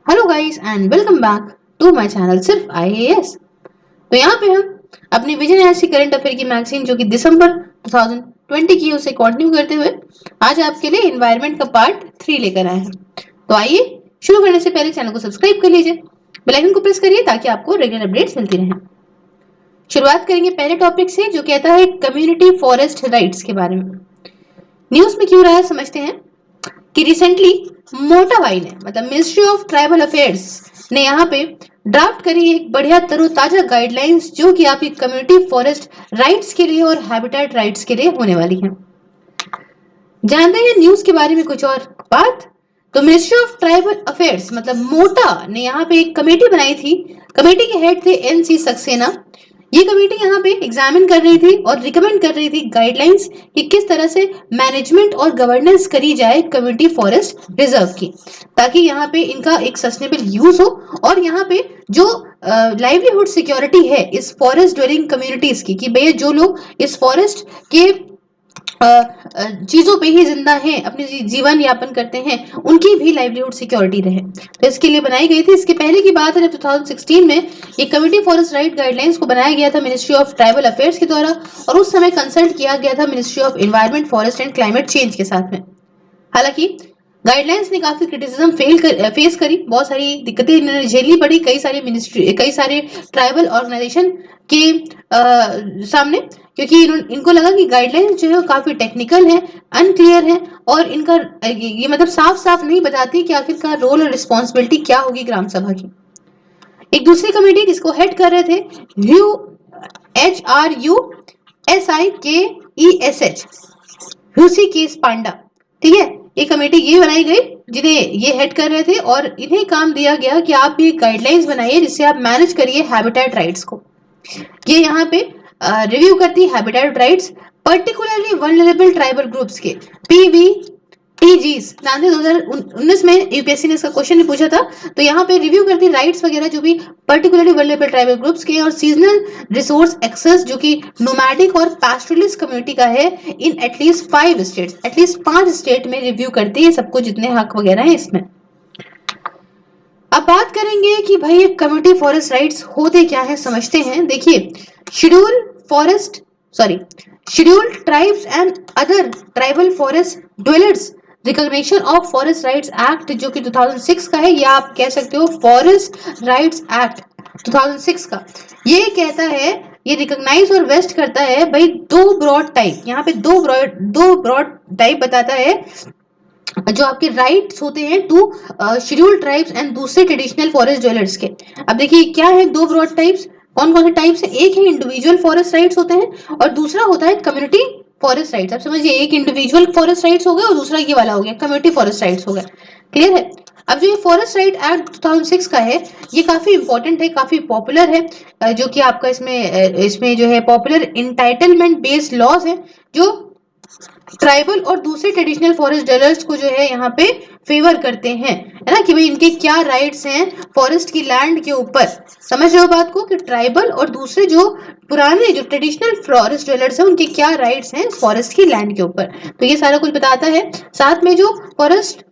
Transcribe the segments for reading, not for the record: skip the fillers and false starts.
Hello guys and welcome back to my channel सिर्फ IAS. तो यहाँ पे हम अपनी विजन ऐसी करंट अफेयर की मैगजीन जो कि दिसंबर 2020 की उसे कंटिन्यू करते हुए आज आपके लिए एनवायरनमेंट का पार्ट 3 लेकर आए हैं। तो आइए शुरू करने से पहले चैनल को सब्सक्राइब कर लीजिए, बेल आइकन को प्रेस करिए ताकि आपको रेगुलर अपडेट्स मिलती रहें। शुरुआत करेंगे पहले टॉपिक से जो कहता है कम्युनिटी फॉरेस्ट राइट्स के बारे में। न्यूज में क्यों रहा है समझते हैं कि रिसेंटली मोटा भाई ने मतलब मिनिस्ट्री ऑफ ट्राइबल अफेयर्स ने यहाँ पे ड्राफ्ट करी एक बढ़िया तरोताजा गाइडलाइंस जो कि आपकी कम्युनिटी फॉरेस्ट राइट्स के लिए और हैबिटेट राइट्स के लिए होने वाली है। जानते हैं न्यूज के बारे में कुछ और बात। तो मिनिस्ट्री ऑफ ट्राइबल अफेयर्स मतलब मोटा ने यहाँ पे एक कमेटी बनाई थी। कमेटी के हेड थे एनसी सक्सेना। ये कमेटी यहाँ पे एग्जामिन कर रही थी और रिकमेंड कर रही थी गाइडलाइंस कि किस तरह से मैनेजमेंट और गवर्नेंस करी जाए कम्युनिटी फॉरेस्ट रिजर्व की, ताकि यहाँ पे इनका एक सस्टेनेबल यूज हो और यहाँ पे जो लाइवलीहुड सिक्योरिटी है इस फॉरेस्ट ड्वेलिंग कम्युनिटीज की कि भैया जो लोग इस फॉरेस्ट के चीजों पे ही जिंदा हैं, अपने जीवन यापन करते हैं, उनकी भी लाइवलीहुड सिक्योरिटी रहे। तो इसके लिए बनाई गई थी। इसके पहले की बात है जब 2016 में ये कम्युनिटी फॉरेस्ट राइट गाइडलाइंस को बनाया गया था मिनिस्ट्री ऑफ ट्राइबल अफेयर्स के द्वारा और उस समय कंसल्ट किया गया था ministry of environment forest and climate change के साथ में। हालांकि गाइडलाइंस ने काफी क्रिटिसिज्म फेस करी, बहुत सारी दिक्कतें इन्होंने झेलनी पड़ी कई सारे ट्राइबल ऑर्गेनाइजेशन के सामने, क्योंकि इनको लगा कि गाइडलाइंस जो है वो काफी टेक्निकल है, अनक्लियर है और इनका ये मतलब साफ साफ नहीं बताती कि आखिरकार रोल और रिस्पॉन्सिबिलिटी क्या होगी ग्राम सभा की। एक दूसरी कमेटी जिसको हेड कर रहे थे यू HRUSIKESH ऋषिकेश पांडा, ठीक है। ये कमेटी ये बनाई गई जिन्हें ये हेड कर रहे थे और इन्हें काम दिया गया कि आप भी गाइडलाइंस बनाइए जिससे आप मैनेज करिए हैबिटेट राइट्स को। ये यहाँ पे रिव्यू करती है habitat rights, particularly vulnerable tribal groups के PVTGs। जानते 2019 में यूपीएससी ने इसका क्वेश्चन भी पूछा था। तो यहाँ पे रिव्यू करती है राइट्स वगैरह जो भी पर्टिकुलरली वल्नरेबल ट्राइबल ग्रुप्स के और सीजनल रिसोर्स एक्सेस जो कि नोमैडिक और पैस्टोरलिस्ट कम्युनिटी का है in at least 5 states, at least 5 state में रिव्यू करती है सबको जितने हक वगैरह है इसमें। अब बात करेंगे कि भाई ये कम्युनिटी फॉरेस्ट राइट्स होते क्या है समझते हैं। देखिए schedule forest sorry scheduled tribes and other tribal forest dwellers recognition of forest rights act जो कि 2006 का है, या आप कह सकते हो फॉरेस्ट राइट्स एक्ट 2006 का। ये कहता है, ये रिकॉग्नाइज और वेस्ट करता है भाई दो ब्रॉड टाइप, यहाँ पे दो ब्रॉड टाइप बताता है जो आपके राइट्स होते हैं टू शेड्यूल्ड ट्राइब्स एंड दूसरे ट्रेडिशनल फॉरेस्ट ड्वेलर्स के। अब देखिए क्या है दो ब्रॉड टाइप्स, कौन कौन से टाइप्स है। एक है इंडिविजुअल फॉरेस्ट राइट्स होते हैं और दूसरा होता है कम्युनिटी फॉरेस्ट राइट्स। आप समझिए एक इंडिविजुअल फॉरेस्ट राइट्स हो गया और दूसरा ये वाला हो गया कम्युनिटी फॉरेस्ट राइट्स हो गया। क्लियर है। अब जो ये फॉरेस्ट राइट एक्ट 2006 का है ये काफी इंपॉर्टेंट है, काफी पॉपुलर है, जो कि आपका इसमें जो है पॉपुलर इंटाइटलमेंट बेस्ड लॉज है जो ट्राइबल और दूसरे ट्रेडिशनल फॉरेस्ट डवेलर्स को जो है यहाँ पे फेवर करते हैं, है ना, कि भाई इनके क्या राइट्स हैं फॉरेस्ट की लैंड के ऊपर। समझ रहे हो बात को कि ट्राइबल और दूसरे जो पुराने जो ट्रेडिशनल फॉरेस्ट डवेलर्स हैं उनके क्या राइट्स हैं फॉरेस्ट की लैंड के ऊपर। तो ये सारा कुछ बताता है। साथ में जो फॉरेस्ट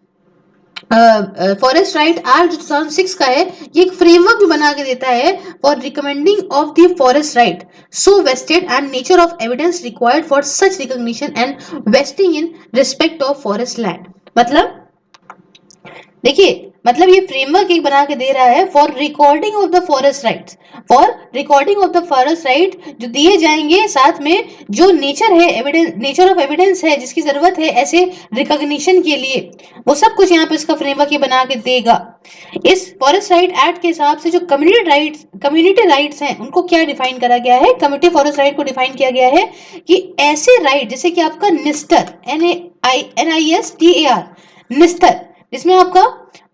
राइट एक्ट 2006 का है ये एक फ्रेमवर्क भी बना के देता है for recommending of the forest right so vested and nature of evidence required for such recognition and vesting in respect of forest land. मतलब देखिए मतलब ये फ्रेमवर्क एक बना के दे रहा है for recording of the forest rights, for recording of the forest right जो दिए जाएंगे, साथ में जो नेचर है एविडेंस, नेचर ऑफ एविडेंस है जिसकी जरूरत है ऐसे रिकॉग्निशन के लिए, वो सब कुछ यहाँ पे इसका फ्रेमवर्क ये बना के देगा। इस फॉरेस्ट राइट एक्ट के हिसाब से जो कम्युनिटी राइट्स हैं उनको क्या डिफाइन करा गया है, कम्युनिटी फॉरेस्ट राइट को डिफाइन किया गया है कि ऐसे राइट जैसे कि आपका निस्टर NISTAR निस्तर, जिसमें आपका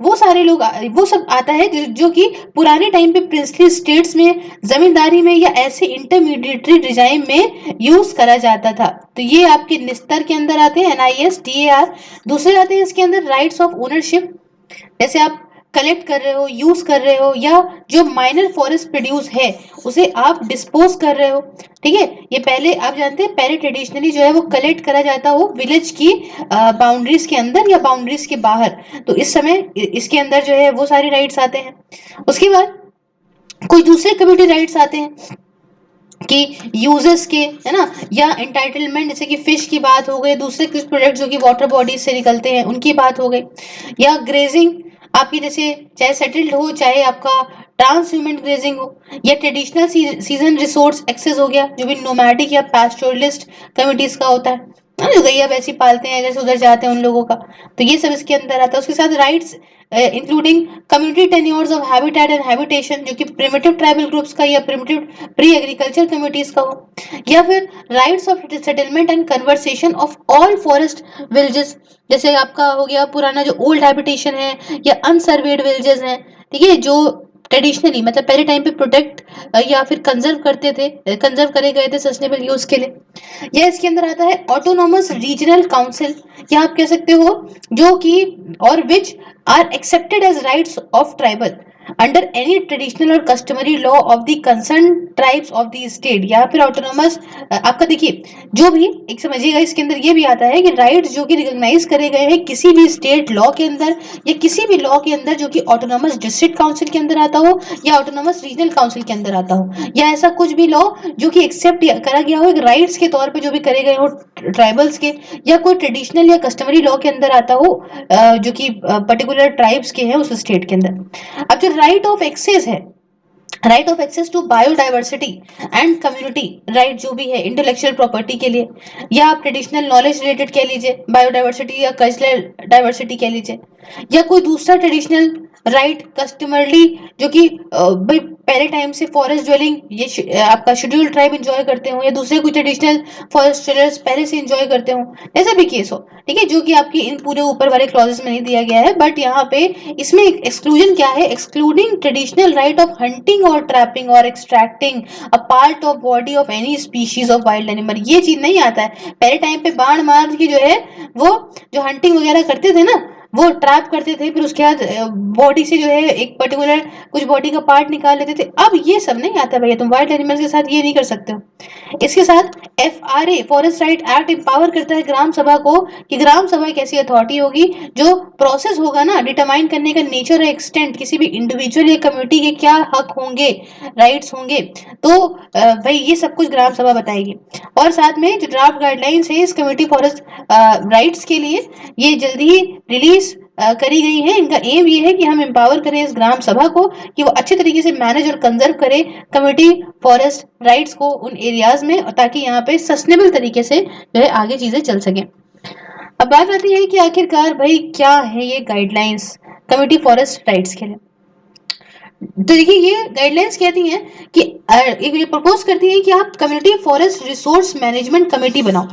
वो सारे लोग वो सब आता है जो कि पुराने टाइम पे प्रिंसली स्टेट्स में जमींदारी में या ऐसे इंटरमीडिएटरी डिजाइन में यूज करा जाता था। तो ये आपके निस्तर के अंदर आते हैं NISTAR। दूसरे आते हैं इसके अंदर राइट्स ऑफ ओनरशिप, जैसे आप कलेक्ट कर रहे हो, यूज कर रहे हो, या जो माइनर फॉरेस्ट प्रोड्यूस है उसे आप डिस्पोज कर रहे हो। ठीक है, ये पहले आप जानते हैं, पहले ट्रेडिशनली जो है वो कलेक्ट करा जाता हो विलेज की बाउंड्रीज के अंदर या बाउंड्रीज के बाहर, तो इस समय इसके अंदर जो है वो सारे राइट्स आते हैं। उसके बाद कुछ दूसरे कम्युनिटी राइट्स आते हैं कि यूजर्स के, है ना, या एंटाइटलमेंट, जैसे कि फिश की बात हो गई, दूसरे कुछ प्रोडक्ट जो कि वाटर बॉडीज से निकलते हैं उनकी बात हो गई, या ग्रेजिंग आपकी, जैसे चाहे सेटल्ड हो चाहे आपका ट्रांस ह्यूमन ग्रेजिंग हो, या ट्रेडिशनल सीजन रिसोर्स एक्सेस हो गया जो भी नोमैडिक या पैस्टोरलिस्ट कम्युनिटीज का होता है, जो गैया वैसी पालते हैं जैसे उधर जाते हैं उन लोगों का, तो ये सब इसके अंदर आता है। उसके साथ rights including community tenures of habitat and habitation, जो कि प्रिमिटिव ट्राइबल ग्रुप्स का या प्रिमिटिव प्री एग्रीकल्चर कम्युनिटीज का हो, या फिर rights of settlement and conversation of all forest villages, जैसे आपका हो गया पुराना जो ओल्ड हैबिटेशन है या अनसर्वेड विलेजेस हैं, ठीक है, जो ट्रेडिशनली मतलब पहले टाइम पे प्रोटेक्ट या फिर कंजर्व करते थे, कंजर्व करे गए थे सस्टेनेबल यूज के लिए। या इसके अंदर आता है ऑटोनोमस रीजनल काउंसिल, या आप कह सकते हो जो कि और which are accepted as rights of tribal under any traditional और customary law of the concern tribes of the state, या फिर ऑटोनोमस आपका देखिए जो भी एक समझिएगा इसके अंदर ये भी आता है कि राइट्स जो कि रिकॉग्नाइज करे गए हैं किसी भी स्टेट लॉ के अंदर या किसी भी लॉ के अंदर जो कि ऑटोनोमस डिस्ट्रिक्ट काउंसिल के अंदर आता हो या ऑटोनोमस रीजनल काउंसिल के अंदर आता हो, या ऐसा कुछ भी लॉ जो कि एक्सेप्ट करा गया हो एक राइट्स के तौर पे जो भी करे गए हो ट्राइबल्स के, या कोई ट्रेडिशनल या कस्टमरी लॉ के अंदर आता हो जो कि पर्टिकुलर ट्राइब्स के हैं उस स्टेट के अंदर। अब जो राइट ऑफ एक्सेस है, right of access to biodiversity and community right जो भी है इंटेलेक्चुअल प्रॉपर्टी के लिए, या आप ट्रेडिशनल नॉलेज रिलेटेड कह लीजिए बायोडाइवर्सिटी, या कल्चरल डाइवर्सिटी कह लीजिए, या कोई दूसरा ट्रेडिशनल राइट कस्टमरली जो कि भाई पहले टाइम से फॉरेस्ट ड्वेलिंग ये आपका शेड्यूल ट्राइब एंजॉय करते हो, या दूसरे कोई ट्रेडिशनल फॉरेस्ट ड्वेलर्स पहले से एंजॉय करते हो, ऐसा भी केस हो, ठीक है, जो कि आपकी इन पूरे ऊपर वाले क्लॉजेस में नहीं दिया गया है, बट यहाँ पे इसमें एक्सक्लूजन क्या है, excluding traditional right of hunting और ट्रैपिंग और extracting a part of body of any species of wild animal, ये चीज नहीं आता है। पहले टाइम पे बाण मार की जो है वो जो हंटिंग वगैरह करते थे ना वो ट्रैप करते थे, फिर उसके बाद बॉडी से जो है एक पर्टिकुलर कुछ बॉडी का पार्ट निकाल लेते थे, अब ये सब नहीं आता भैया, तुम वाइल्ड एनिमल्स के साथ ये नहीं कर सकते हो। इसके साथ FRA forest right act empower करता है ग्राम सभा को कि ग्राम सभा एक ऐसी अथॉरिटी होगी जो प्रोसेस होगा ना डिटरमाइन करने का नेचर और एक्सटेंट किसी भी इंडिविजुअल या कम्युनिटी के क्या हक होंगे, राइट्स होंगे, तो भाई ये सब कुछ ग्राम सभा बताएगी। और साथ में जो ड्राफ्ट गाइडलाइंस है इस कम्युनिटी फॉरेस्ट राइट्स के लिए ये जल्दी ही रिलीज करी गई है। इनका एम ये है कि हम एम्पावर करें इस ग्राम सभा को कि वो अच्छे तरीके से मैनेज और कंजर्व करे कम्युनिटी फॉरेस्ट राइट्स को उन एरियाज में, ताकि यहाँ पे सस्टेनेबल तरीके से जो है आगे चीजें चल सके। अब बात आती है कि आखिरकार भाई क्या है ये गाइडलाइंस कम्युनिटी फॉरेस्ट राइट्स के लिए। तो देखिए ये गाइडलाइंस कहती हैं कि ये प्रपोज करती है कि आप community forest resource management committee बनाओ,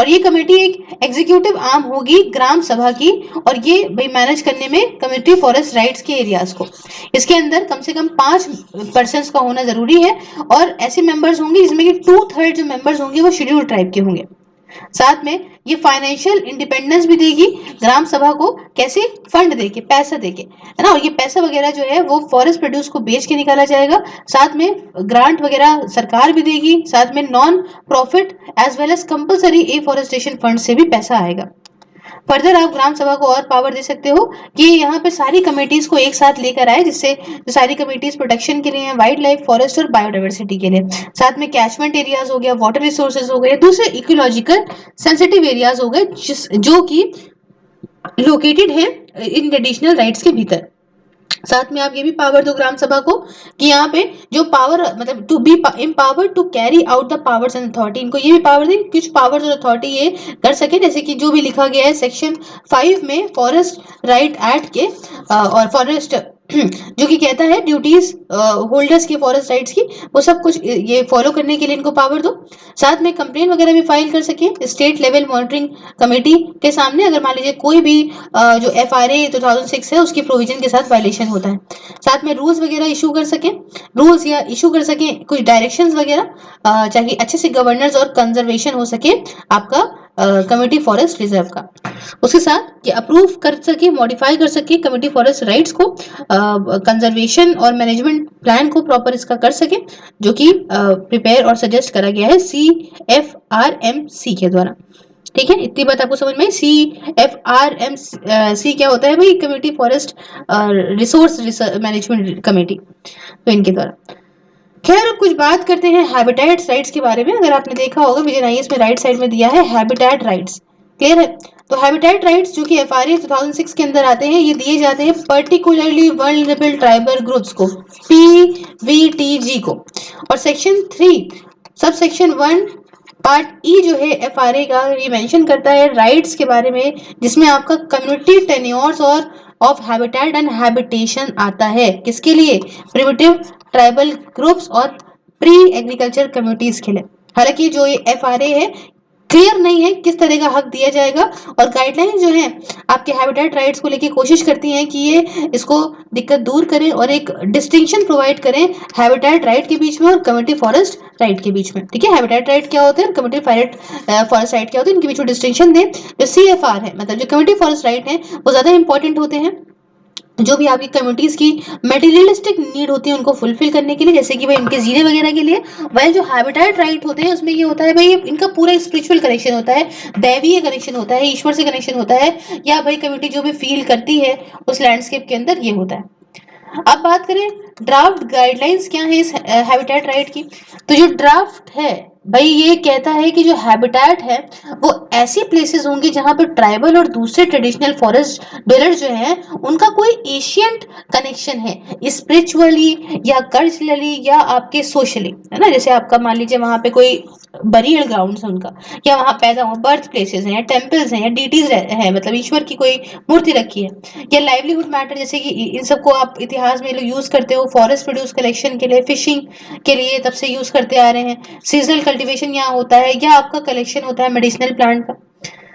और ये कमेटी एक एग्जीक्यूटिव आर्म होगी ग्राम सभा की, और ये भाई मैनेज करने में कम्युनिटी फॉरेस्ट राइट्स के एरियाज को। इसके अंदर कम से कम 5% का होना जरूरी है, और ऐसे मेंबर्स होंगे जिसमें कि 2/3 जो मेंबर्स होंगे वो शेड्यूल ट्राइब के होंगे। साथ में ये फाइनेंशियल इंडिपेंडेंस भी देगी ग्राम सभा को, कैसे, फंड देके, पैसा देके, है ना, और ये पैसा वगैरह जो है वो फॉरेस्ट प्रोड्यूस को बेच के निकाला जाएगा, साथ में ग्रांट वगैरह सरकार भी देगी, साथ में non profit as well as compulsory afforestation fund से भी पैसा आएगा। फर्दर आप ग्राम सभा को और पावर दे सकते हो कि यहाँ पे सारी कमेटीज को एक साथ लेकर आए, जिससे जो सारी कमेटीज प्रोटेक्शन के लिए हैं, वाइल्ड लाइफ, फॉरेस्ट और बायोडाइवर्सिटी के लिए, साथ में कैचमेंट एरियाज हो गया, वाटर रिसोर्सेज हो गए, दूसरे इकोलॉजिकल सेंसिटिव एरियाज हो गए जो कि लोकेटेड है इन ट्रेडिशनल राइट्स के भीतर। साथ में आप ये भी पावर दो ग्राम सभा को कि यहाँ पे जो पावर मतलब to be empower to carry out the powers and authority, इनको ये भी पावर दें कुछ पावर्स और अथॉरिटी ये कर सके, जैसे कि जो भी लिखा गया है सेक्शन 5 में फॉरेस्ट राइट एक्ट के, और फॉरेस्ट जो कि कहता है ड्यूटीज होल्डर्स की फॉरेस्ट राइट्स की, वो सब कुछ ये फॉलो करने के लिए इनको पावर दो। साथ में कंप्लेन वगैरह भी फाइल कर सके स्टेट लेवल मॉनिटरिंग कमेटी के सामने, अगर मान लीजिए कोई भी जो FRA 2006 है उसकी प्रोविजन के साथ वायलेशन होता है। साथ में रूल्स वगैरह इशू कर सके, रूल्स या इशू कर सके कुछ डायरेक्शंस वगैरह, ताकि अच्छे से गवर्नेंस और कंजर्वेशन हो सके आपका कम्युनिटी फॉरेस्ट रिजर्व का। उसके साथ ये अप्रूव कर सके, मॉडिफाई कर सके कम्युनिटी फॉरेस्ट राइट्स को, कंजर्वेशन और मैनेजमेंट प्लान को प्रॉपर इसका कर सके, जो कि प्रिपेयर और सजेस्ट करा गया है CFRMC के द्वारा। ठीक है, इतनी बात आपको समझ में आई। CFRMC क्या होता है भाई? Community forest resource management committee, तो इनके द्वारा। खैर, अब कुछ बात करते हैं हैबिटेट राइट्स के बारे में। अगर आपने देखा होगा विजन आईएएस में राइट साइड में दिया है हैबिटेट राइट्स, क्लियर है? तो हैबिटेट राइट्स जो कि FRA 2006 के अंदर आते हैं, ये दिए जाते हैं पर्टिकुलरली वल्नरेबल ट्राइबल ग्रुप्स को, PVTG को। और सेक्शन 3 सब सेक्शन 1 पार्ट ई जो है FRA का, ये मेंशन करता है राइट्स के बारे में, जिसमें आपका कम्युनिटी टेन्योर्स और ऑफ हैबिटेट एंड हैबिटेशन आता है। किसके लिए? प्रिमिटिव ट्राइबल ग्रुप्स और प्री एग्रीकल्चर कम्युनिटीज के लिए। हालांकि जो ये FRA है, क्लियर नहीं है किस तरह का हक दिया जाएगा, और गाइडलाइन जो है आपके हैबिटेट राइट्स को लेके कोशिश करती हैं कि ये इसको दिक्कत दूर करें और एक डिस्टिंक्शन प्रोवाइड करें हैबिटेट राइट के बीच में और कम्युनिटी फॉरेस्ट राइट के बीच में। ठीक है, हैबिटेट राइट क्या होते हैं, कम्युनिटी फॉरेस्ट राइट क्या होते हैं, इनके बीच में डिस्टिंक्शन दें। जो CFR है, मतलब जो कम्युनिटी फॉरेस्ट राइट है, वो ज्यादा इंपॉर्टेंट होते हैं, जो भी आपकी कम्युनिटीज की मटेरियलिस्टिक नीड होती है उनको फुलफिल करने के लिए, जैसे कि भाई इनके जीने वगैरह के लिए। वह जो हैबिटेट राइट होते हैं उसमें ये होता है भाई, इनका पूरा स्पिरिचुअल कनेक्शन होता है, दैवीय कनेक्शन होता है, ईश्वर से कनेक्शन होता है, या भाई कम्युनिटी जो भी फील करती है उस लैंडस्केप के अंदर, ये होता है। अब बात करें ड्राफ्ट गाइडलाइंस क्या है इस हैबिटेट राइट की। तो जो ड्राफ्ट है भाई, ये कहता है कि जो हैबिटेट है वो ऐसी प्लेसेस होंगी जहां पर ट्राइबल और दूसरे ट्रेडिशनल फॉरेस्ट ड्वेलर्स जो हैं उनका कोई एशियंट कनेक्शन है, स्पिरिचुअली या कल्चरली या आपके सोशली, है ना। जैसे आपका मान लीजिए वहां पे कोई बरियल ग्राउंड है उनका, या वहां पैदा हुआ बर्थ प्लेसेस हैं, या टेम्पल्स हैं, या डीटीज है, मतलब ईश्वर की कोई मूर्ति रखी है, या लाइवलीहुड मैटर, जैसे कि इन सबको आप इतिहास में लोग यूज करते हो फॉरेस्ट प्रोड्यूस कलेक्शन के लिए, फिशिंग के लिए तब से यूज करते आ रहे हैं, सीजनल कल्टीवेशन यहाँ होता है, या आपका कलेक्शन होता है मेडिसिनल प्लांट का।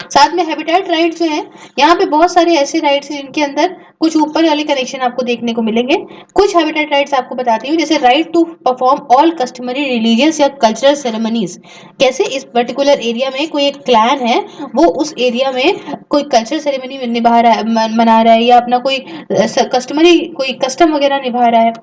साथ में हैबिटेट राइट्स जो है, यहाँ पे बहुत सारे ऐसे राइट्स हैं जिनके अंदर कुछ ऊपर वाले कनेक्शन आपको देखने को मिलेंगे। कुछ हैबिटेट राइट्स आपको बताती हूँ, जैसे right to perform all customary religious या कल्चरल सेरेमनीज। कैसे इस पर्टिकुलर एरिया में कोई एक क्लैन है, वो उस एरिया में कोई कल्चरल सेरेमनी निभा रहा है, मना रहा है, या अपना कोई कस्टमरी कोई कस्टम वगैरह निभा रहा है।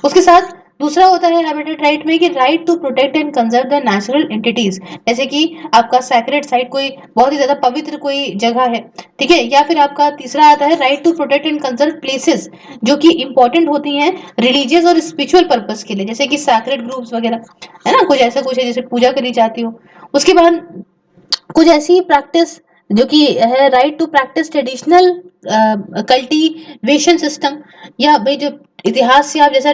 उसके साथ दूसरा होता है हैबिटेट राइट में कि right to protect and conserve the natural entities, जैसे कि आपका सैक्रेड साइट, कोई बहुत ही ज्यादा पवित्र कोई जगह है, ठीक है। या फिर आपका तीसरा आता है right to protect and conserve places, जो कि इंपॉर्टेंट होती हैं रिलीजियस और स्पिरिचुअल पर्पस के लिए, जैसे कि सैक्रेड ग्रुप्स वगैरह, है ना, कुछ ऐसा कुछ है जैसे पूजा करी जाती हो। उसके बाद कुछ ऐसी प्रैक्टिस जो कि है right to practice traditional cultivation system, या भाई जो इतिहास से आप जैसा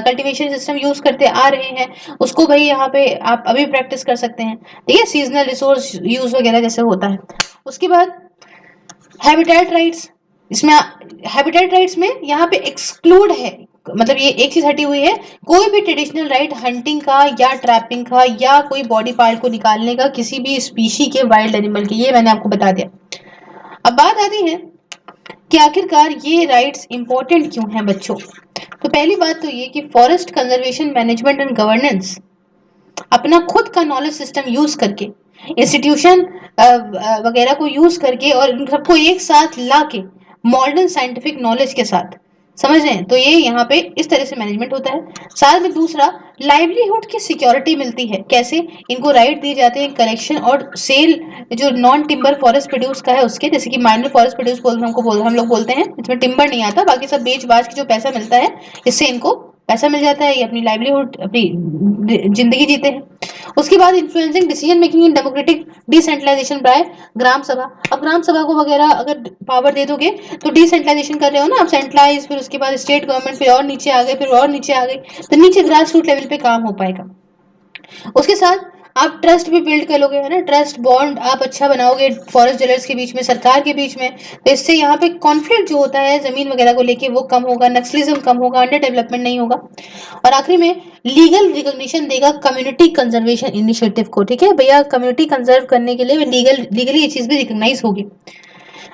कल्टीवेशन सिस्टम यूज करते आ रहे हैं उसको भाई यहाँ पे आप अभी प्रैक्टिस कर सकते हैं, ठीक है, सीजनल रिसोर्स यूज वगैरह जैसे होता है। उसके बाद हैबिटेट राइट्स, इसमें हैबिटेट राइट्स में यहाँ पे एक्सक्लूड है, मतलब ये एक चीज हटी हुई है, कोई भी ट्रेडिशनल राइट हंटिंग का या ट्रैपिंग का या कोई बॉडी पार्ट को निकालने का किसी भी स्पीशी के वाइल्ड एनिमल के, ये मैंने आपको बता दिया। अब बात आती है कि आखिरकार ये राइट्स इंपॉर्टेंट क्यों हैं बच्चों। तो पहली बात तो ये कि forest conservation management and governance अपना खुद का नॉलेज सिस्टम यूज करके, इंस्टीट्यूशन वगैरह को यूज करके और इन सबको एक साथ ला के मॉडर्न साइंटिफिक नॉलेज के साथ, समझ रहे हैं, तो ये यहाँ पे इस तरह से मैनेजमेंट होता है। साथ में दूसरा, लाइवलीहुड की सिक्योरिटी मिलती है। कैसे? इनको राइट दिए जाते हैं कलेक्शन और सेल जो नॉन टिम्बर फॉरेस्ट प्रोड्यूस का है उसके, जैसे कि माइनर फॉरेस्ट प्रोड्यूस हम लोग बोलते हैं, इसमें टिम्बर नहीं आता, बाकी सब बेच बाच के जो पैसा मिलता है इससे इनको पैसा मिल जाता है, ये अपनी लाइवलीहुड अपनी जिंदगी जीते हैं। उसके बाद influencing decision making in democratic decentralisation by gram sabha. अब ग्राम सभा को वगैरह अगर पावर दे दोगे तो डिसेंट्रलाइजेशन कर रहे हो ना आप, सेंट्रलाइज, फिर उसके बाद स्टेट गवर्नमेंट, फिर और नीचे आ गए, फिर और नीचे आ गई, तो नीचे ग्रास रूट लेवल पे काम हो पाएगा। उसके साथ आप ट्रस्ट भी बिल्ड करोगे, है ना, ट्रस्ट बॉन्ड आप अच्छा बनाओगे फॉरेस्ट डीलर्स के बीच में, सरकार के बीच में, तो इससे यहाँ पे कॉन्फ्लिक्ट जो होता है जमीन वगैरह को लेके वो कम होगा, नक्सलिज्म कम होगा, अंडर डेवलपमेंट नहीं होगा। और आखिरी में लीगल रिकॉग्निशन देगा कम्युनिटी कंजर्वेशन इनिशिएटिव को, ठीक है भैया, कम्युनिटी कंजर्व करने के लिए लीगली ये चीज भी रिकॉग्नाइज होगी।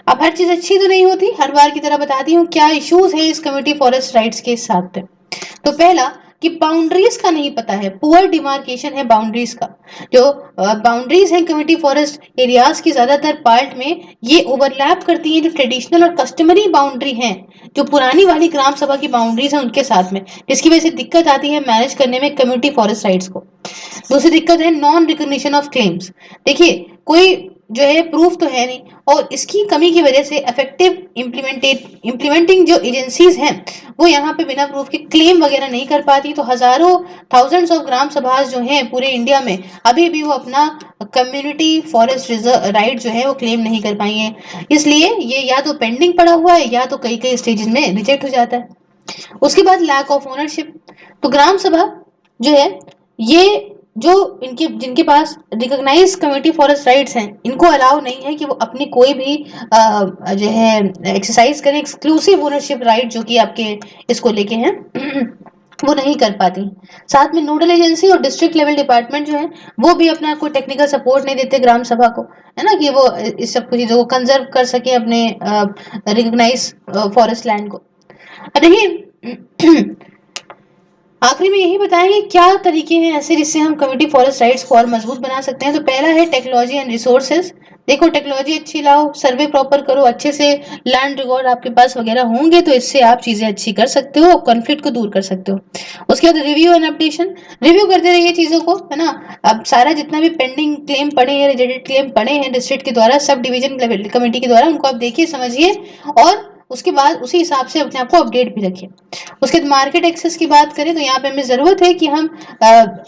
अब हर चीज अच्छी तो नहीं होती, हर बार की तरह बताती हूँ क्या इश्यूज है इस कम्युनिटी फॉरेस्ट राइट्स के साथ। तो पहला कि बाउंड्रीज का नहीं पता है, पुअर डिमार्केशन है बाउंड्रीज का। जो बाउंड्रीज हैं कम्युनिटी फॉरेस्ट एरियाज की ज्यादातर पार्ट में ये ओवरलैप करती हैं जो ट्रेडिशनल और कस्टमरी बाउंड्री हैं, जो पुरानी वाली ग्राम सभा की बाउंड्रीज हैं उनके साथ में, जिसकी वजह से दिक्कत आती है मैनेज करने में कम्युनिटी फॉरेस्ट राइट्स को। दूसरी दिक्कत है नॉन रिकॉग्निशन ऑफ क्लेम्स। देखिए कोई जो है प्रूफ तो है नहीं, और इसकी कमी की वजह से इफेक्टिव इम्प्लीमेंटिंग जो एजेंसीज हैं वो यहाँ पे बिना प्रूफ के क्लेम वगैरह नहीं कर पाती। तो हजारों थाउजेंड्स ऑफ ग्राम सभा जो हैं पूरे इंडिया में अभी भी वो अपना कम्युनिटी फॉरेस्ट रिजर्व राइट जो है वो क्लेम नहीं कर पाई है, इसलिए ये या तो पेंडिंग पड़ा हुआ है या तो कई कई स्टेजेस में रिजेक्ट हो जाता है। उसके बाद लैक ऑफ ओनरशिप। तो ग्राम सभा जो है ये जो इनके जिनके पास रिकॉग्नाइज कम्युनिटी फॉरेस्ट राइट्स हैं इनको अलाउ नहीं है कि वो अपनी कोई भी जो है एक्सरसाइज करें एक्सक्लूसिव ओनरशिप राइट जो कि आपके इसको लेके हैं वो नहीं कर पाती। साथ में नोडल एजेंसी और डिस्ट्रिक्ट लेवल डिपार्टमेंट जो है वो भी अपना कोई टेक्निकल सपोर्ट नहीं देते ग्राम सभा को, है ना, कि वो इस सब चीजों को कंजर्व कर सके अपने रिकॉग्नाइज फॉरेस्ट लैंड को। अब देखिए आखिरी में यही बताएंगे क्या तरीके हैं ऐसे जिससे हम कम्युनिटी फॉरेस्ट राइट्स को और मजबूत बना सकते हैं। तो पहला है टेक्नोलॉजी एंड रिसोर्सेज। देखो टेक्नोलॉजी अच्छी लाओ, सर्वे प्रॉपर करो, अच्छे से लैंड रिकॉर्ड आपके पास वगैरह होंगे तो इससे आप चीजें अच्छी कर सकते हो, कॉन्फ्लिक्ट को दूर कर सकते हो। उसके बाद रिव्यू एंड अपडेशन, रिव्यू करते रहिए चीजों को, है ना। अब सारा जितना भी पेंडिंग क्लेम पड़े हैं, रिजेक्टेड क्लेम पड़े हैं डिस्ट्रिक्ट के द्वारा, सब डिवीजन कमेटी के द्वारा, उनको आप देखिए समझिए और उसके बाद उसी हिसाब से अपने आप को अपडेट भी रखिए। उसके बाद मार्केट एक्सेस की बात करें तो यहाँ पे हमें जरूरत है कि हम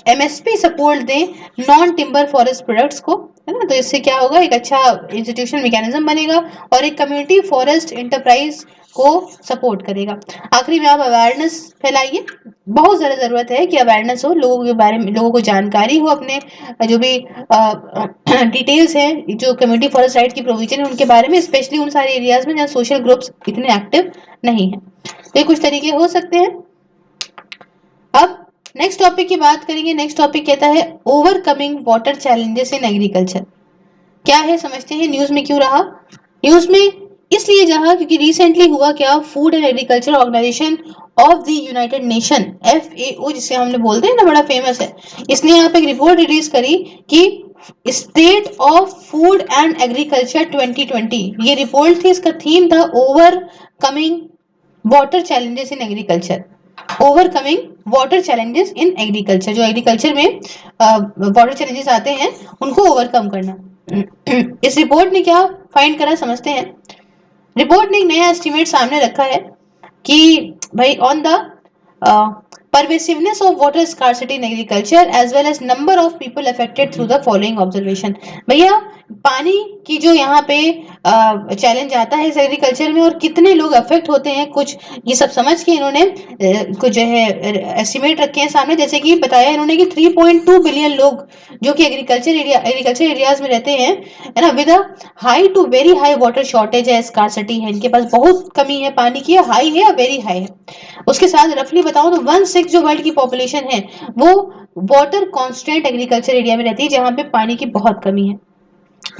एमएसपी सपोर्ट दें नॉन टिम्बर फॉरेस्ट प्रोडक्ट्स को, है ना। तो इससे क्या होगा, एक अच्छा इंस्टीट्यूशन मैकेनिज्म बनेगा और एक कम्युनिटी फॉरेस्ट एंटरप्राइज को सपोर्ट करेगा। आखिरी में आप अवेयरनेस फैलाइए, बहुत ज़्यादा ज़रूरत है कि अवेयरनेस हो लोगों के बारे में, लोगों को जानकारी हो अपने जो भी डिटेल्स हैं जो कम्युनिटी फॉरेस्ट राइट की प्रोविजन है उनके बारे में, स्पेशली उन सारे एरियाज में जहाँ सोशल ग्रुप्स इतने एक्टिव नहीं है। तो ये कुछ तरीके हो सकते हैं। अब नेक्स्ट टॉपिक की बात करेंगे। नेक्स्ट टॉपिक कहता है overcoming water challenges in agriculture. क्या है समझते हैं, न्यूज में क्यों रहा। न्यूज में इसलिए रहा क्योंकि रिसेंटली हुआ क्या, food and agriculture organization of the United Nation FAO जिसे हमने बोलते हैं ना, बड़ा फेमस है, इसने यहाँ पे एक रिपोर्ट रिलीज करी कि state of food and agriculture 2020 ये रिपोर्ट थी। इसका थीम था overcoming water challenges in agriculture. Overcoming water challenges in agriculture, जो एग्रीकल्चर में वाटर चैलेंजेस आते हैं उनको ओवरकम करना। इस रिपोर्ट ने क्या फाइंड करा समझते हैं। रिपोर्ट ने एक नया एस्टिमेट सामने रखा है कि भाई on the pervasiveness of water scarcity in agriculture as well as number of people affected through the following observation। भैया पानी की जो यहाँ पे चैलेंज आता है इस एग्रीकल्चर में और कितने लोग अफेक्ट होते हैं, कुछ ये सब समझ के इन्होंने कुछ जो है एस्टिमेट रखे हैं सामने। जैसे कि बताया इन्होंने कि 3.2 बिलियन लोग जो कि एग्रीकल्चर एरियाज में रहते हैं, है ना, with high to very high water shortage है, स्कार्सिटी है, इनके पास बहुत कमी है पानी की, हाई है या वेरी हाई है। उसके साथ रफली बताऊं तो 1/6 जो वर्ल्ड की पॉपुलेशन है वो वाटर कॉन्स्टेंट एग्रीकल्चर एरिया में रहती है जहां पे पानी की बहुत कमी है।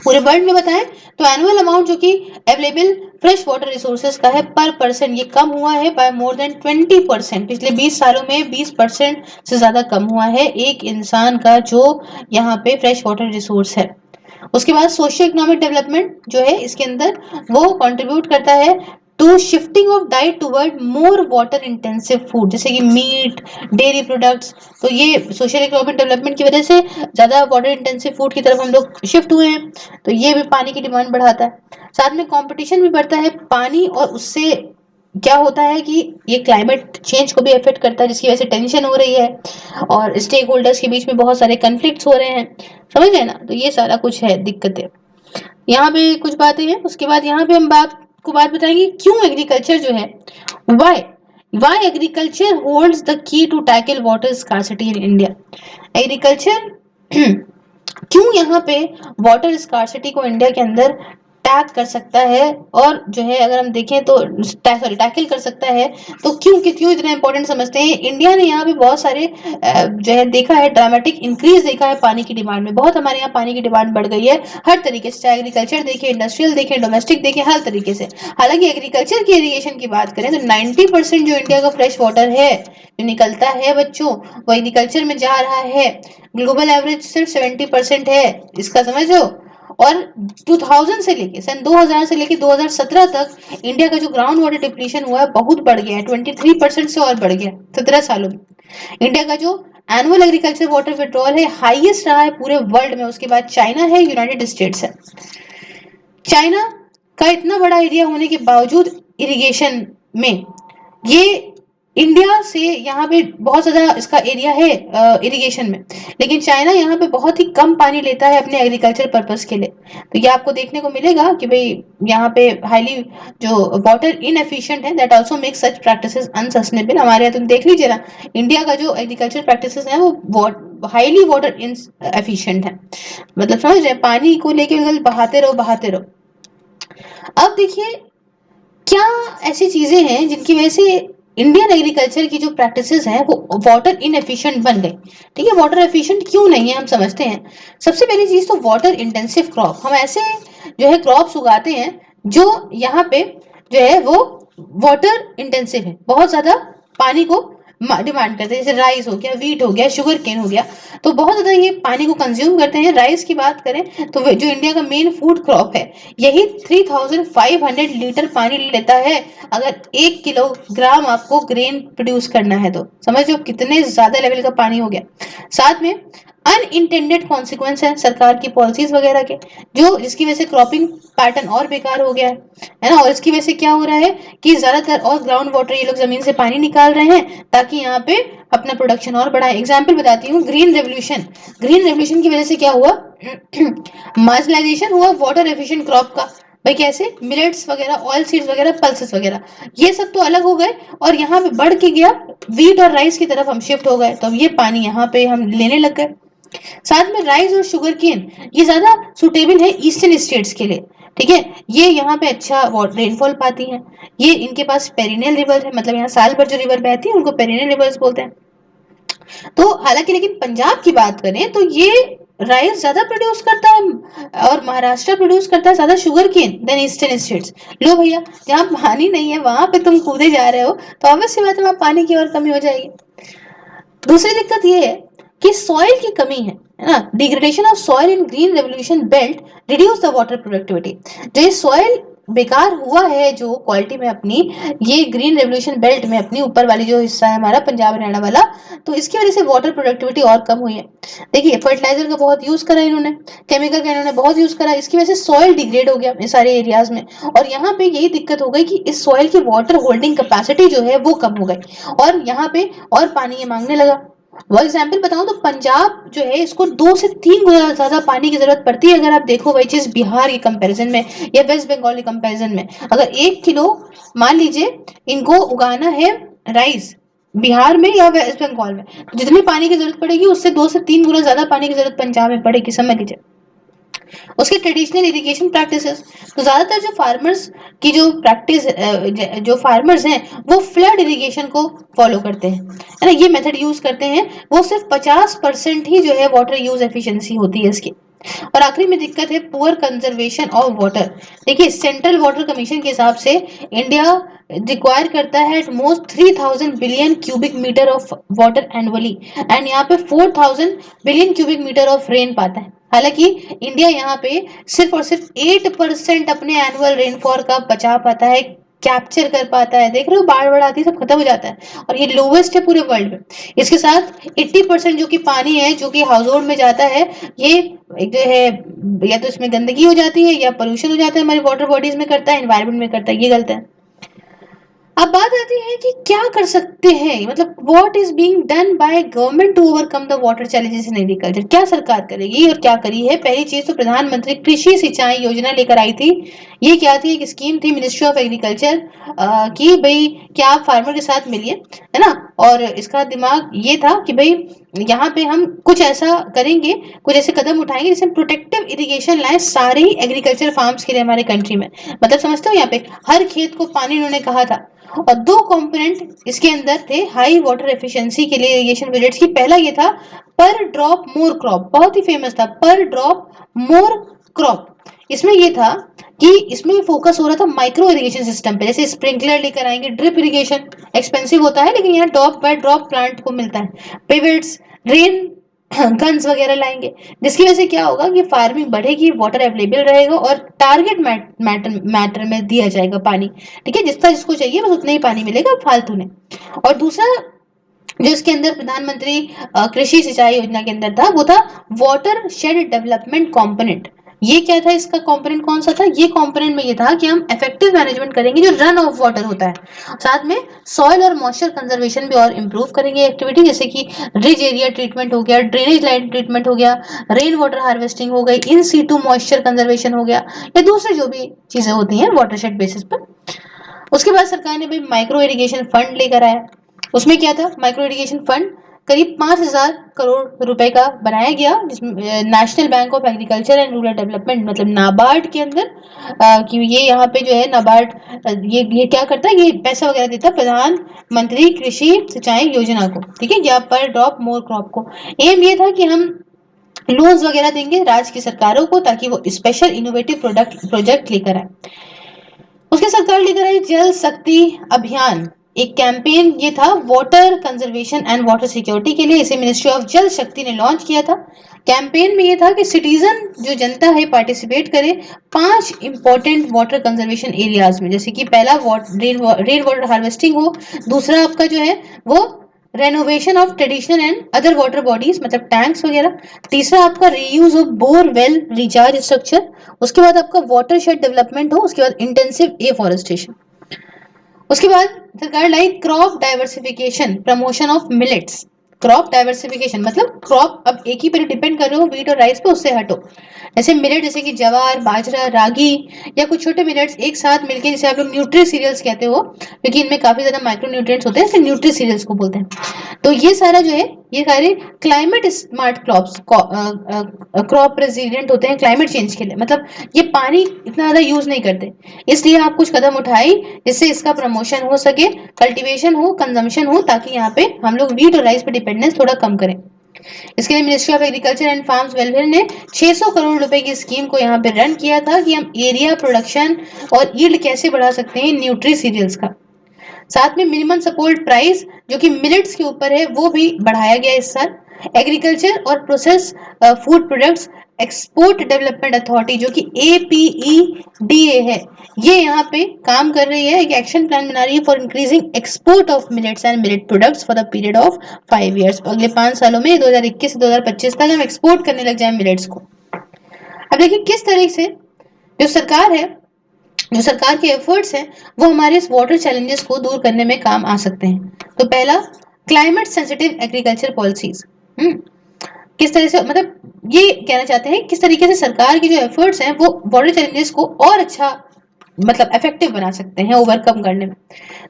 पूरे वर्ल्ड में बताएं तो एनुअल अमाउंट जो कि अवेलेबल फ्रेश वाटर रिसोर्सेज का है पर पर्सन, ये कम हुआ है बाय मोर देन 20%। पिछले 20 सालों में 20% से ज्यादा कम हुआ है एक इंसान का जो यहाँ पे फ्रेश वाटर रिसोर्स है। उसके बाद सोशियो इकोनॉमिक डेवलपमेंट जो है इसके अंदर वो कंट्रीब्यूट करता है to shifting of diet toward more water intensive food जैसे कि मीट, डेयरी प्रोडक्ट्स। तो ये सोशल इकोनॉमिक डेवलपमेंट की वजह से ज्यादा वाटर इंटेंसिव फूड की तरफ हम लोग शिफ्ट हुए हैं, तो ये भी पानी की डिमांड बढ़ाता है। साथ में कंपटीशन भी बढ़ता है पानी, और उससे क्या होता है कि ये क्लाइमेट चेंज को भी अफेक्ट करता है जिसकी वजह से टेंशन हो रही है और स्टेक होल्डर्स के बीच में बहुत सारे कन्फ्लिक्ट्स हो रहे हैं, समझ गए ना। तो ये सारा कुछ है दिक्कतें, यहाँ पे कुछ बातें हैं। उसके बाद यहाँ पे हम बात बताएंगे क्यों एग्रीकल्चर जो है, why why agriculture holds the key to tackle water scarcity in India. Agriculture क्यों यहाँ पे वाटर स्कार्सिटी को इंडिया के अंदर टैग कर सकता है, और जो है अगर हम देखें तो टैकल कर सकता है। तो क्यों इतना इंपॉर्टेंट समझते हैं? इंडिया ने यहाँ पे बहुत सारे जो है देखा है, ड्रामेटिक इंक्रीज देखा है पानी की डिमांड में। बहुत हमारे यहाँ पानी की डिमांड बढ़ गई है हर तरीके से, चाहे एग्रीकल्चर देखें, इंडस्ट्रियल देखें, डोमेस्टिक देखें, हर तरीके से। हालांकि एग्रीकल्चर की इरिगेशन की बात करें तो 90% जो इंडिया का फ्रेश वाटर है जो निकलता है बच्चों, वो एग्रीकल्चर में जा रहा है। ग्लोबल एवरेज सिर्फ 70% है, इसका समझो। और 2000 से लेके सन 2000 से लेके 2017 तक इंडिया का जो ग्राउंड वाटर डिप्लीशन हुआ है बहुत बढ़ गया है, 23% से और बढ़ गया 17 सालों में। इंडिया का जो एनुअल एग्रीकल्चर वाटर विड्रॉल है हाईएस्ट रहा है पूरे वर्ल्ड में। उसके बाद चाइना है, यूनाइटेड स्टेट्स है। चाइना का इतना बड़ा एरिया होने के बावजूद इरिगेशन में ये इंडिया से यहाँ पे बहुत ज्यादा इसका एरिया है इरिगेशन में, लेकिन चाइना यहाँ पे बहुत ही कम पानी लेता है अपने एग्रीकल्चर पर्पस के लिए। तो ये आपको देखने को मिलेगा कि भाई यहाँ पे हाईली जो वाटर इनएफिशिएंट है, that also make such practices unsustainable. हमारे यहाँ तुम देख लीजिए ना, इंडिया का जो एग्रीकल्चर प्रैक्टिसेस है वो हाईली वाटर इन एफिशिएंट है। मतलब समझ रहे हैं, पानी को लेके बिल्कुल बहाते रहो बहाते रहो। अब देखिए क्या ऐसी चीजें हैं जिनकी वजह से इंडियन एग्रीकल्चर की जो प्रैक्टिसेस हैं वो वाटर इनएफिशिएंट बन गई। ठीक है, वाटर एफिशिएंट क्यों नहीं है हम समझते हैं। सबसे पहली चीज तो वाटर इंटेंसिव क्रॉप, हम ऐसे जो है क्रॉप्स उगाते हैं जो यहाँ पे जो है वो वाटर इंटेंसिव है, बहुत ज्यादा पानी को डिमांड करते हैं। जैसे राइस हो गया, वीट हो गया, शुगर केन हो गया, तो बहुत ज्यादा ये पानी को कंज्यूम करते हैं। राइस की बात करें तो जो इंडिया का मेन फूड क्रॉप है यही 3500 लीटर पानी लेता है अगर 1 किलोग्राम आपको ग्रेन प्रोड्यूस करना है तो। समझ लो कितने ज्यादा लेवल का पानी हो गया। साथ में अनइंटेंडेड कॉन्सिक्वेंस है सरकार की पॉलिसीज वगैरह के, जो जिसकी वजह से क्रॉपिंग पैटर्न और बेकार हो गया है ना। और इसकी वजह से क्या हो रहा है कि ज्यादातर और ग्राउंड वाटर ये लोग जमीन से पानी निकाल रहे हैं ताकि यहाँ पे अपना प्रोडक्शन और बढ़ाएं। एग्जाम्पल बताती हूँ, ग्रीन रेवोल्यूशन की वजह से क्या हुआ मार्जिनलाइजेशन हुआ वाटर एफिशिएंट क्रॉप का। भाई कैसे, मिलेट्स वगैरह, ऑयल सीड्स वगैरह, पल्सेस वगैरह, ये सब तो अलग हो गए और यहाँ पे बढ़ के गया वीट और राइस की तरफ हम शिफ्ट हो गए, तो अब ये पानी यहाँ पे हम लेने लग गए। साथ में राइस और शुगर केन ये ज्यादा सुटेबल है ईस्टर्न स्टेट्स के लिए। ठीक है, ये यहाँ पे अच्छा रेनफॉल पाती हैं। ये इनके पास पेरिनियल रिवर है, मतलब यहाँ साल भर जो रिवर बहती है उनको पेरिनियल रिवर्स बोलते हैं। तो हालांकि लेकिन पंजाब की बात करें तो ये राइस ज्यादा प्रोड्यूस करता है और महाराष्ट्र प्रोड्यूस करता है ज्यादा sugar cane than eastern states. लो भैया, जहाँ पानी नहीं है वहां पे तुम कूदे जा रहे हो तो ऑब्वियस सी बात है वहां पानी की और कमी हो जाएगी। दूसरी दिक्कत ये है कि सॉइल की कमी है ना। Degradation of soil in green revolution belt reduce the water productivity. जो ये सॉइल बेकार हुआ है जो क्वालिटी में अपनी, ये ग्रीन रेवोल्यूशन बेल्ट में अपनी ऊपर वाली जो हिस्सा है हमारा पंजाब हरियाणा वाला, तो इसकी वजह से वाटर प्रोडक्टिविटी और कम हुई है। देखिए फर्टिलाइजर का बहुत यूज करा इन्होंने, केमिकल का इन्होंने बहुत यूज करा, इसकी वजह से सॉइल डिग्रेड हो गया इस सारे एरियाज में। और यहाँ पे यही दिक्कत हो गई कि इस सॉइल की वाटर होल्डिंग कैपेसिटी जो है वो कम हो गई और यहाँ पे और पानी ये मांगने लगा। वो एग्जाम्पल बताऊं तो पंजाब जो है इसको 2 से 3 गुना ज्यादा पानी की जरूरत पड़ती है अगर आप देखो भाई चीज बिहार के कंपैरिजन में या वेस्ट बंगाल के कंपैरिजन में। अगर 1 किलो मान लीजिए इनको उगाना है राइस बिहार में या वेस्ट बंगाल में, तो जितनी पानी की जरूरत पड़ेगी उससे 2 से 3 गुना ज्यादा पानी की जरूरत पंजाब में पड़ेगी, समझ लीजिए। उसके ट्रेडिशनल इरिगेशन प्रैक्टिसेस, तो ज्यादातर जो फार्मर्स की जो प्रैक्टिस जो फार्मर्स हैं वो फ्लड इरिगेशन को फॉलो करते हैं, है ना, ये मेथड यूज करते हैं। वो सिर्फ 50% ही जो है वाटर यूज एफिशिएंसी होती है इसकी। और आखिरी में दिक्कत है पुअर कंजर्वेशन ऑफ वाटर। देखिए सेंट्रल वाटर कमीशन के हिसाब से इंडिया रिक्वायर करता है at most 3000 billion cubic metre of water annually and यहाँ पे 4000 billion cubic metre of rain पाता है। हालांकि इंडिया यहाँ पे सिर्फ और सिर्फ 8% अपने एनुअल रेनफॉल का बचा पाता है, कैप्चर कर पाता है। देख रहे हो बाढ़ आती है सब खत्म हो जाता है और ये लोवेस्ट है पूरे वर्ल्ड में। इसके साथ 80% जो कि पानी है जो कि हाउस होल्ड में जाता है, ये जो है या तो इसमें गंदगी हो जाती है या पोल्यूशन हो जाता है, हमारी वाटर बॉडीज में करता है, एनवायरमेंट में करता है, ये गलत है। अब बात आती है कि क्या कर सकते हैं, मतलब what is being done by government to overcome the water challenges in agriculture. क्या सरकार करेगी और क्या करी है। पहली चीज तो प्रधानमंत्री कृषि सिंचाई योजना लेकर आई थी। ये क्या थी, एक स्कीम थी मिनिस्ट्री ऑफ एग्रीकल्चर की, भाई क्या आप फार्मर के साथ मिलिए, है ना। और इसका दिमाग ये था कि भाई यहाँ पे हम कुछ ऐसा करेंगे, कुछ ऐसे कदम उठाएंगे जिससे प्रोटेक्टिव इरिगेशन लाए सारे ही एग्रीकल्चर फार्म्स के लिए हमारे कंट्री में। मतलब समझते हो, यहाँ पे हर खेत को पानी उन्होंने कहा था। और दो कंपोनेंट इसके अंदर थे हाई वाटर एफिशिएंसी के लिए इरिगेशन प्रोजेक्ट्स की। पहला ये था पर ड्रॉप मोर क्रॉप, बहुत ही फेमस था, पर ड्रॉप मोर क्रॉप। इसमें ये था कि इसमें फोकस हो रहा था माइक्रो इरिगेशन सिस्टम पे, जैसे स्प्रिंकलर लेकर आएंगे, ड्रिप इरिगेशन एक्सपेंसिव होता है लेकिन यहाँ ड्रॉप बाय ड्रॉप प्लांट को मिलता है, पिवट्स, रेन गन्स वगैरह लाएंगे, जिसकी वजह से क्या होगा कि फार्मिंग बढ़ेगी, वाटर अवेलेबल रहेगा और टारगेट मैटर में दिया जाएगा पानी। ठीक है, जितना जिसको चाहिए बस उतना ही पानी मिलेगा, फालतू नहीं। और दूसरा जो इसके अंदर प्रधानमंत्री कृषि सिंचाई योजना के अंदर था, वो था वाटर शेड डेवलपमेंट कंपोनेंट। ये क्या था, इसका कंपोनेंट कौन सा था, ये कंपोनेंट में ये था कि हम इफेक्टिव मैनेजमेंट करेंगे जो रन ऑफ वाटर होता है, साथ में सॉइल और मॉइस्चर कंजर्वेशन भी और इम्प्रूव करेंगे एक्टिविटी, जैसे कि रिज एरिया ट्रीटमेंट हो गया, ड्रेनेज लाइन ट्रीटमेंट हो गया, रेन वाटर हार्वेस्टिंग हो गई, इन सीटू मॉइस्चर कंजर्वेशन हो गया, या दूसरी जो भी चीजें होती हैं वाटरशेड बेसिस पर। उसके बाद सरकार ने भाई माइक्रो इरिगेशन फंड लेकर आया। उसमें क्या था, माइक्रो इरिगेशन फंड करीब 5,000 करोड़ रुपए का बनाया गया, जिसमें national bank of agriculture and rural development मतलब नाबार्ड के अंदर कि ये यहाँ पे जो है नाबार्ड ये क्या करता है, ये पैसा वगैरह देता है प्रधानमंत्री कृषि सिंचाई योजना को। ठीक है, या पर ड्रॉप मोर क्रॉप को। एम ये था कि हम लोन्स वगैरह देंगे राज्य की सरकारों को ताकि वो स्पेशल इनोवेटिव प्रोजेक्ट लेकर आए। उसके सरकार लेकर आई जल शक्ति अभियान, एक कैंपेन ये था water conservation and water security के लिए, इसे मिनिस्ट्री ऑफ जल शक्ति ने लॉन्च किया था। कैंपेन में ये था कि सिटीजन जो जनता है पार्टिसिपेट करे 5 इंपॉर्टेंट वाटर कंजर्वेशन एरियाज में, जैसे कि पहला रेन वाटर हार्वेस्टिंग हो, दूसरा आपका जो है वो renovation of traditional and other water bodies मतलब टैंक्स वगैरह, तीसरा आपका reuse of bore well recharge structure, उसके बाद आपका वाटर शेड डेवलपमेंट हो, उसके बाद इंटेंसिव एफॉरेस्टेशन। उसके बाद सरकार लाई crop diversification promotion of millets. Crop diversification मतलब क्रॉप अब एक ही पर डिपेंड कर रहे हो व्हीट और राइस पे, उससे हटो। ऐसे मिलेट जैसे कि जवार, बाजरा, रागी या कुछ छोटे मिलेट्स एक साथ मिलके, जिसे आप लोग न्यूट्री सीरियल्स कहते हो क्योंकि इनमें काफी ज्यादा माइक्रो न्यूट्रिएंट्स होते हैं, इसलिए न्यूट्री सीरियल्स को बोलते हैं। तो ये सारा जो है, ये सारे climate smart crops crop resilient होते हैं क्लाइमेट चेंज के लिए, मतलब ये पानी इतना ज्यादा यूज नहीं करते, इसलिए आप कुछ कदम उठाई जिससे इसका प्रमोशन हो सके, कल्टीवेशन हो, कंजम्पशन हो, ताकि यहाँ पे हम लोग व्हीट और राइस पे डिपेंडेंस थोड़ा कम करें। इसके लिए ministry of agriculture and farms welfare ने 600 करोड़ रुपए की स्कीम को यहाँ पे रन किया था कि हम एरिया प्रोडक्शन और यील्ड कैसे बढ़ा सकते हैं न्यूट्री सीरियल्स का। साथ में मिनिमम सपोर्ट प्राइस जो कि मिलेट्स के ऊपर है वो भी बढ़ाया गया इस साल। एग्रीकल्चर और process food products export development authority जो कि APEDA है, ये यहाँ पे काम कर रही है, एक एक्शन प्लान बना रही है for increasing export of millets and millet products for the period of 5 years. अगले 5 सालों में 2021 से 2025 तक हम एक्सपोर्ट करने लग जाए मिलेट्स को। अब देखिए किस तरह से जो सरकार है, जो सरकार के एफर्ट्स हैं वो हमारे इस वाटर चैलेंजेस को दूर करने में काम आ सकते हैं। तो पहला, क्लाइमेट सेंसिटिव एग्रीकल्चर पॉलिसीज। किस तरह से, मतलब ये कहना चाहते हैं किस तरीके से सरकार के जो एफर्ट्स हैं वो वाटर चैलेंजेस को और अच्छा मतलब इफेक्टिव बना सकते हैं ओवरकम करने में।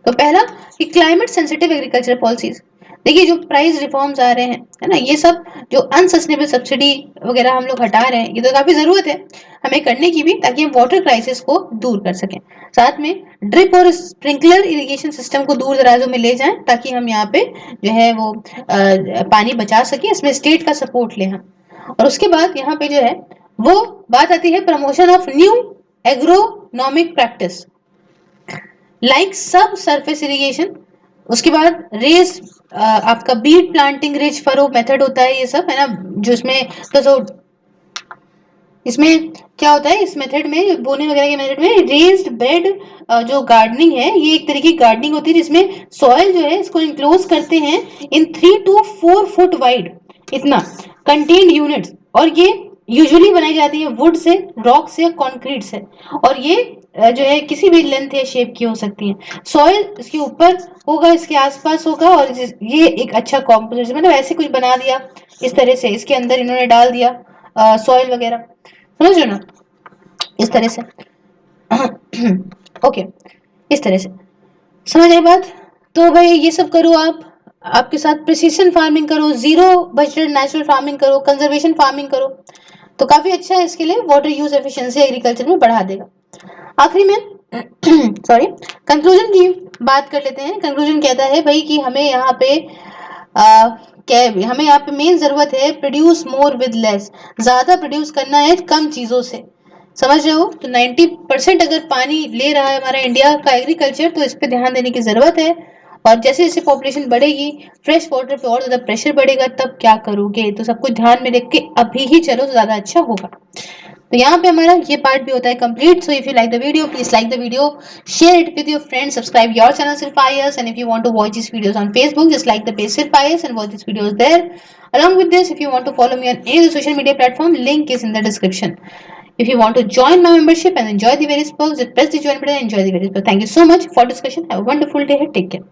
तो पहला कि क्लाइमेट सेंसिटिव एग्रीकल्चर पॉलिसीज। देखिए जो प्राइस रिफॉर्म्स आ रहे हैं, है ना, ये सब जो अनसस्टेनेबल सब्सिडी वगैरह हम लोग हटा रहे हैं, ये तो काफी जरूरत है हमें करने की भी, ताकि हम वाटर क्राइसिस को दूर कर सकें। साथ में ड्रिप और स्प्रिंकलर इरिगेशन सिस्टम को दूर दराजों में ले जाएं ताकि हम यहाँ पे जो है वो पानी बचा सकें, इसमें स्टेट का सपोर्ट लें हम। और उसके बाद यहाँ पे जो है वो बात आती है promotion of new agronomic practice like sub surface irrigation. उसके बाद रेस आपका bed planting ridge furrow method होता है, ये सब है ना, जो इसमें तो इसमें क्या होता है, इस मेथड में बोने वगैरह के मेथड में रेज्ड बेड जो गार्डनिंग है, ये एक तरीके की गार्डनिंग होती है जिसमें सॉइल जो है इसको इनक्लोज करते हैं इन 3 to 4 फुट वाइड इतना कंटेन्ड यूनिट्स, और ये यूजुअली बनाई जाती है वुड से, रॉक से, कंक्रीट से, और ये जो है किसी भी लेंथ या शेप की हो सकती है। सॉइल इसके ऊपर होगा, इसके आसपास होगा, और ये एक अच्छा कॉम्पोजिशन, मतलब ऐसे कुछ बना दिया इस तरह से, इसके अंदर इन्होंने डाल दिया सॉइल वगैरह, समझ रहे हो ना, इस तरह से। ओके, इस तरह से समझ आई बात। तो भाई ये सब करो आप, आपके साथ प्रिसीशन फार्मिंग करो, जीरो बजटेड नेचुरल फार्मिंग करो, कंजर्वेशन फार्मिंग करो, तो काफी अच्छा है। इसके लिए वाटर यूज एफिशिएंसी एग्रीकल्चर में बढ़ा देगा। आखिरी में सॉरी, कंक्लूजन की बात कर लेते हैं। कंक्लूजन कहता है भाई कि हमें यहाँ पे हमें यहाँ पे मेन जरूरत है प्रोड्यूस मोर विद लेस, ज्यादा प्रोड्यूस करना है कम चीजों से, समझ रहे हो। तो 90% अगर पानी ले रहा है हमारा इंडिया का एग्रीकल्चर, तो इस पे ध्यान देने की जरूरत है। और जैसे जैसे पॉपुलेशन बढ़ेगी, फ्रेश वाटर पे और ज्यादा प्रेशर बढ़ेगा, तब क्या करोगे। तो सब कुछ ध्यान में रख के अभी ही चलो तो ज्यादा अच्छा होगा। तो यहाँ पे हमारा ये पार्ट भी होता है complete. So if you like the video, please like the video, share it with your friends, subscribe your channel Sirfires, and if you want to watch these videos on Facebook, just like the page Sirfires and watch these videos there. Along with this, if you want to follow me on any of the social media platform, link is in the description. If you want to join my membership and enjoy the various perks, just press the join button and enjoy the various perks. Thank you so much for discussion. Have a wonderful day. Take care.